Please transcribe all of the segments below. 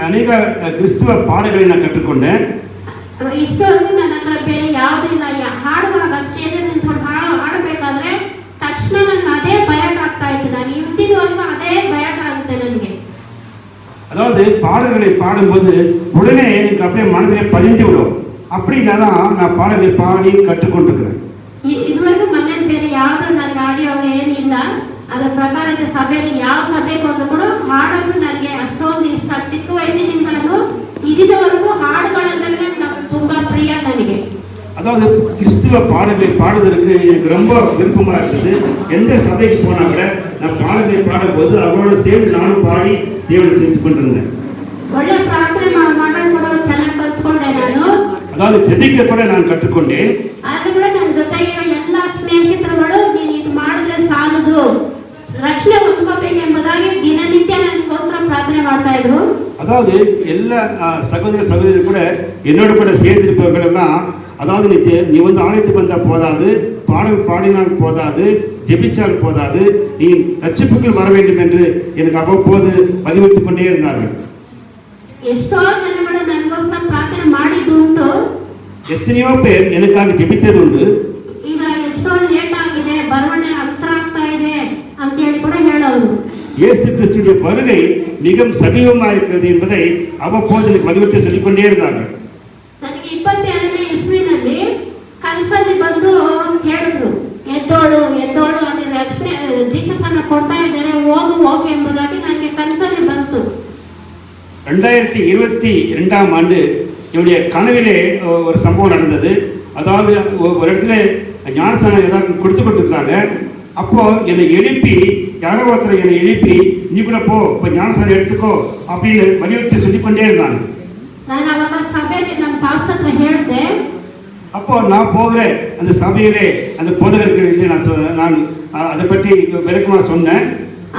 ಅನೇಕ ಕ್ರಿಸ್ತವ ಪಾಠಗಳನ್ನ ನಾನು ಕಟ್ಟಿಕೊಂಡೆ. ಇಷ್ಟೊಂದು ನನ್ನ ಹತ್ರ ಬೇರೆ ಯಾವುದೂ ಇಲ್ಲ. ಹಾಡುವಾಗ ಸ್ಟೇಜಲ್ಲಿ ನಿಂತ್ಕೊಂಡು ಹಾಡಬೇಕಾದ್ರೆ ತಕ್ಷಣ ನನಗೆ ಅದೇ ಬಯಟ್ ಆಗ್ತಾ ಇತ್ತು. ನಾನು ಇಂದಿನವರೆಗೂ ಅದೇ ಬಯಟ್ ಆಗುತ್ತೆ ನನಗೆ. அதாவது பாடல்களை பாடும்போது உடனே எனக்கு அப்படியே மனதிலே பதிஞ்சு விடும். அப்படின்னா தான் நான் பாடல்களை பாடி கற்றுக்கொண்டிருக்கிறேன். ಇದುವರೆಗೂ ಮನೇಲಿ ಬೇರೆ ಯಾವುದು ನನಗೆ ಆಡಿಯೋ ಏನಿಲ್ಲ. ಅದರ ಪ್ರಕಾರ ಸಭೆಯಲ್ಲಿ ಯಾವ ಸಭೆಗೆ ಹೋದ್ರು ಕೂಡ ಹಾಡೋದು ನನಗೆ ಅಷ್ಟೊಂದು ಇಷ್ಟ. ಚಿಕ್ಕ ವಯಸ್ಸಿನಿಂದಲೂ ಇದಿನವರೆಗೂ ಹಾಡುಗಳಂದ್ರೆ ನನಗೆ ತುಂಬಾ ಪ್ರಿಯ ನನಗೆ. அதாவது கிறிஸ்துவ பாடல்களை பாடுவதற்கு எனக்கு ரொம்ப விருப்பமாக இருக்குது. எந்த சபைக்கு போனால் கூட நான் பாடல்களை பாடும்போது அவரோட சேர்ந்து நானும் பாடி தேவனை செஞ்சு கொண்டிருந்தேன். ಒಳ್ಳೆ ಪ್ರಾರ್ಥನೆ ಮಾಡೋದು ಕೂಡ ಚೆನ್ನಾಗಿ ಕಲ್ತ್ಕೊಂಡೆ ನಾನು. அதாவது ஜெபிக்க கூட நான் கற்றுக்கொண்டேன். ಆದ್ರೆ ಕೂಡ ನನ್ನ ಜೊತೆಗಿರೋ ಎಲ್ಲ ಸ್ನೇಹಿತರುಗಳು ನೀನು ಇದು ಮಾಡಿದ್ರೆ ಸಾಲದು, ರಕ್ಷಣೆ ಹೊಂದ್ಕೋಬೇಕೆಂಬುದಾಗಿ ದಿನನಿತ್ಯ ನನಗೋಸ್ಕರ ಪ್ರಾರ್ಥನೆ ಮಾಡ್ತಾ ಇದ್ರು. அதாவது எல்லா சகோதர சகோதரிகள் கூட என்னோட கூட சேர்ந்திருப்பவர்களெல்லாம், அதாவது நீ வந்து ஆலயத்துக்கு வந்தால் போதாது, பாடல் பாடினால் போதாது, ஜெபிச்சால் போதாது, நீ ரட்சிப்புக்குள் வர வேண்டும் என்று எனக்கு அவ்வப்போது வலியுறுத்திக் கொண்டே இருந்தார்கள். ಎಷ್ಟೋ ಜನಗಳು ನನಗೋಸ್ಕರ ಪ್ರಾರ್ಥನೆ ಮಾಡಿದ್ದು ಉಂಟು. எத்தனையோ பேர் எனக்காக ஜெபித்தது உண்டு. ಈಗ ಎಷ್ಟೋ ಲೇಟ್ ಆಗಿದೆ, ಬರವಣೆ ಹತ್ರ ಆಗ್ತಾ ಇದೆ ಅಂತ ಹೇಳಿ ಕೂಡ ಹೇಳೋರು. இயேசு கிறிஸ்துவின் வருகை மிகவும் சமீபமாக இருக்கிறது என்பதை அவ்வப்போது எனக்கு வலியுறுத்தி சொல்லிக் கொண்டே இருந்தார்கள். ನನಗೆ 22ನೇ ಇಸ್ವಿನಲ್ಲಿ ಕನಸಲ್ಲಿ ಬಂದು ಹೇಳಿದ್ರು, ಎದ್ದೋಳು ಎದ್ದೋಳು ಅಲ್ಲಿ ರಕ್ಷಣೆ ದೀಕ್ಷಾಸ್ನಾನ ಕೊಡ್ತಾ ಇದ್ದಾರೆ, ಹೋಗು ಎಂಬುದಾಗಿ ನನಗೆ ಕನಸಲ್ಲಿ ಬಂತು. 2022ஆம் ஆண்டு என்னுடைய கனவிலே ஒரு சம்பவம் நடந்தது. அதாவது ஒரு இடத்துல ஞானஸ்நானம் எல்லாருக்கும் கொடுத்து கொண்டிருக்கிறாங்க. அப்போ என்னை எழுப்பி யாரோ ஒருத்தர் என்னை எழுப்பி நீ கூட போ, இப்போ ஞானஸ்நானம் எடுத்துக்கோ அப்படின்னு வலியுறுத்தி சொல்லிக்கொண்டே இருந்தாங்க. ನಾನು ಅವಾಗ ಸಭೆಯಲ್ಲಿ ನಮ್ಮ ಪಾಸ್ಟರ್ ಹತ್ರ ಹೇಳಿದೆ. அப்போ நான் போகிறேன் அந்த சபையிலே அந்த போதகருக்கு நான் அதை பற்றி விளக்கமா சொன்னேன்.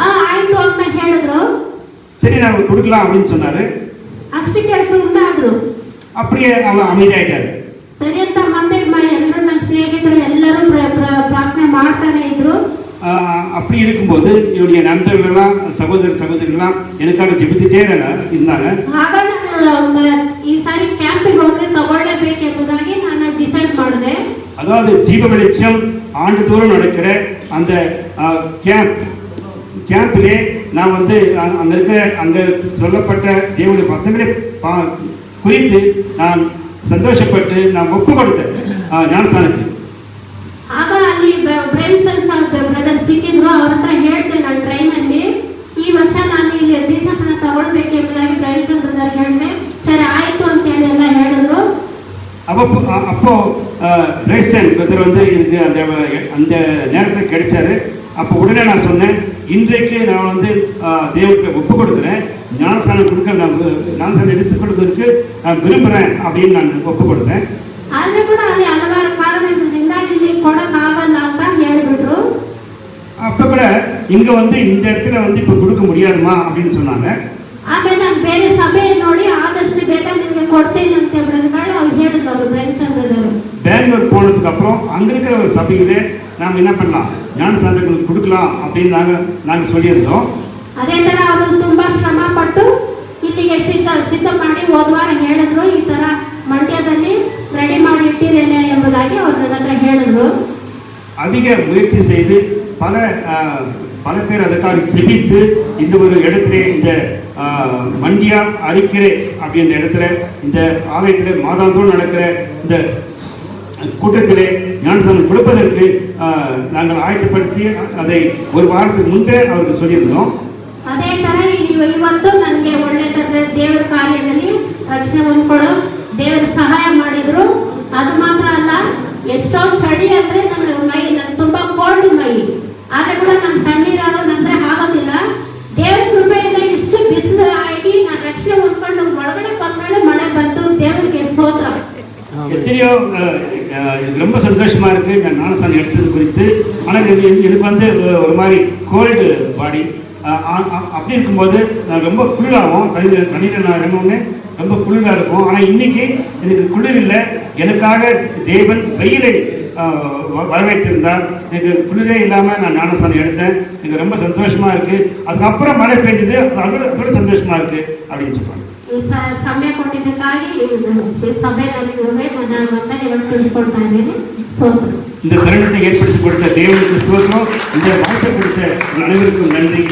ಆಯ್ತು ಅಂತ ಹೇಳಿದ್ರು. சரி நான் கொடுக்கலாம் அப்படின்னு சொன்னாரு. ಅಷ್ಟಕ್ಕೆ ಸುಮ್ಮನಾದ್ರು. அப்படியே அவன் அமைதியாயிட்டாரு. ಸರಿ ಅಂತ ಮತ್ತೆ ಎಲ್ಲರೂ ನನ್ನ ಸ್ನೇಹಿತರು ಎಲ್ಲರೂ ಪ್ರಾರ್ಥನೆ ಮಾಡ್ತಾನೆ ಇದ್ರು. அப்படி இருக்கும்போது என்னுடைய நண்பர்கள்லாம் சகோதரிகள்லாம் எனக்காக ஜெபிச்சுட்டே இருந்தாங்க. ಆಗ ನಾನು ಈ ಸಾರಿ ಕ್ಯಾಂಪಿಗೆ ಹೋದ್ರೆ ತಗೊಳ್ಳೇಬೇಕೆಂಬುದಾಗಿ ನಾನು ಡಿಸೈಡ್ ಮಾಡಿದೆ. அதாவது ஜீவ வெளிச்சம் ஆண்டுதோறும் நடக்கிற அந்த கேம்பிலே நான் வந்து அங்கே சொல்லப்பட்ட தேவனுடைய வசனங்களை குறித்து நான் சந்தோஷப்பட்டு நான் ஒப்பு கொடுத்தேன் ஞானஸ்நானத்துக்கு. ಆಗ ಅಲ್ಲಿ ಬ್ರೈನ್ಸನ್ಸ್ ಬ್ರದರ್ ಸಿಕ್ಕಿದ್ರು. ಅವ್ರ ಹತ್ರ ಹೇಳ್ದೆ ನಾನು ಟ್ರೈನಲ್ಲಿ, ಈ ವರ್ಷ ನಾನು ಇಲ್ಲಿ ದೀಕ್ಷಾಸ್ನಾನ ತಗೊಳ್ಬೇಕೆಂಬುದಾಗಿ ಬ್ರೈನ್ಸನ್ ಬ್ರದರ್ ಹೇಳಿದೆ. ಸರಿ ಆಯ್ತು ಅಂತ ಹೇಳಿ ಎಲ್ಲ ಹೇಳಿದ್ರು. அப்போ பிரைஸ்டன் பிரதர் வந்து எனக்கு அந்த நேரத்தில் கிடைச்சாரு. அப்போ உடனே நான் சொன்னேன், இன்றைக்கு நான் வந்து தேவனுக்கு ஒப்பு கொடுக்குறேன், ஞானஸ்நானம் கொடுக்க ஞானஸ்நானம் எடுத்துக் கொடுக்கிறதுக்கு நான் விரும்புகிறேன் அப்படின்னு நான் ஒப்பு கொடுத்தேன். ಆದ್ರೆ ಕೂಡ ಅಲ್ಲಿ ಹಲವಾರು ಕಾರಣಗಳಿಂದ ಇಲ್ಲಿ ಕೊಡಕ್ಕಾಗಲ್ಲ ಅಂತ ಹೇಳಿಬಿಟ್ರು. அப்போ கூட இங்கே வந்து இந்த இடத்துல வந்து இப்போ கொடுக்க முடியாதுமா அப்படின்னு சொன்னாங்க. ಆಮೇಲೆ ನಾನು ಬೇರೆ ಸಭೆಯಲ್ಲಿ ನೋಡಿ ಆದಷ್ಟು ಬೇಗ ನಿಮಗೆ ಕೊಡ್ತೀನಿ ಅಂತ ಹೇಳಿದ್ರು. ಅವ್ರು ಹೇಳಿದ್ರು ಅವರು ಬ್ರೈನ್ಸನ್ ಬ್ರದರ್. பெங்களூர் போனதுக்கு அப்புறம் அங்கே இருக்கிற ஒரு சபையிலே நாம் என்ன பண்ணலாம், ஞானஸ்நானத்துக்கு கொடுக்கலாம் அப்படின்னு நாங்கள் சொல்லியிருந்தோம். ಅದೇ ತರ ಅವರು ತುಂಬಾ ಶ್ರಮ ಪಟ್ಟು ಇಲ್ಲಿಗೆ ಸಿದ್ಧ ಮಾಡಿ ಹೋದ್ವಾರ ಹೇಳಿದ್ರು, ಈ ತರ ಮಂಡ್ಯದಲ್ಲಿ ರೆಡಿ ಮಾಡಿ ಇಟ್ಟಿದ್ದೇನೆ ಎಂಬುದಾಗಿ ಅವ್ರು ನನ್ನ ಹತ್ರ ಹೇಳಿದ್ರು. அதிக முயற்சி செய்து பல பேர் அதுக்காக ஜெபித்து இந்த ஒரு இடத்துல இந்த மண்டியா அரிக்கரை அப்படின்ற இடத்துல இந்த ஆலயத்தில் மாதாந்தோறும் நடக்கிற இந்த கூட்டத்திலே ஞானஸ்நானம் கொடுப்பதற்கு நாங்கள் ஆயத்தப்படுத்தி அதை ஒரு வாரத்துக்கு முன்பே அவருக்கு சொல்லியிருந்தோம். ಅದೇ ತರ ಇವತ್ತು ನನಗೆ ಒಳ್ಳೆ ದೇವರ ಕಾರ್ಯದಲ್ಲಿ ರಕ್ಷಣೆ ಹೊಂದ್ಕೊಳ್ಳೋ ದೇವರು ಸಹಾಯ ಮಾಡಿದ್ರು. ಅದು ಮಾತ್ರ ಅಲ್ಲ, ಎಷ್ಟೋ ಚಳಿ ಅಂದ್ರೆ ನನ್ಗೆ ತುಂಬಾ ಕೋಲ್ಡ್ ಮೈ, ಆದ್ರೆ ಕೂಡ ನಾನು ತಣ್ಣೀರಾಗ ನಂತರ ಆಗೋದಿಲ್ಲ. ದೇವರ ಕೃಪೆಯಿಂದ ಇಷ್ಟು ಬಿಸಿಲು ಆಗಿ ನಾನು ರಕ್ಷಣೆ ಹೊಂದ್ಕೊಂಡು ಒಳಗಡೆ ಬಂದ್ಮೇಲೆ ಮಳೆ ಬಂತು. ದೇವರಿಗೆ ಸ್ತೋತ್ರ. எத்தனையோ ரொம்ப சந்தோஷமா இருக்கு நான் ஞானஸ்நானம் எடுத்தது குறித்து. ஆனால் எனக்கு வந்து ஒரு மாதிரி கோல்டு பாடி, அப்படி இருக்கும்போது நான் ரொம்ப குளிராகும், தண்ணியில் நான் இறங்குவோன்னே ரொம்ப குளிராக இருக்கும். ஆனால் இன்னைக்கு எனக்கு குளிர் இல்லை, எனக்காக தேவன் வெயிலை வரவேற்றிருந்தார். எனக்கு குளிரே இல்லாமல் நான் ஞானஸ்நானம் எடுத்தேன். எனக்கு ரொம்ப சந்தோஷமா இருக்கு. அதுக்கப்புறம் மழை பெஞ்சது, அதோட சந்தோஷமா இருக்கு அப்படின்னு சொல்றாங்க. ಈ ಸಮಯ ಕೊಟ್ಟಿದ್ದಕ್ಕಾಗಿ ಸಭೆಯಲ್ಲಿ ವಂದನೆಗಳು ತಿಳಿಸ್ಕೊಡ್ತಾ ಇದ್ದೀನಿ. சோத்திரம். இந்த தருணத்தை ஏற்படுத்தி கொடுத்த தேவனுக்கு ஸ்தோத்திரம். இந்த வாய்ப்பை கொடுத்த அனைவருக்கும் நன்றி.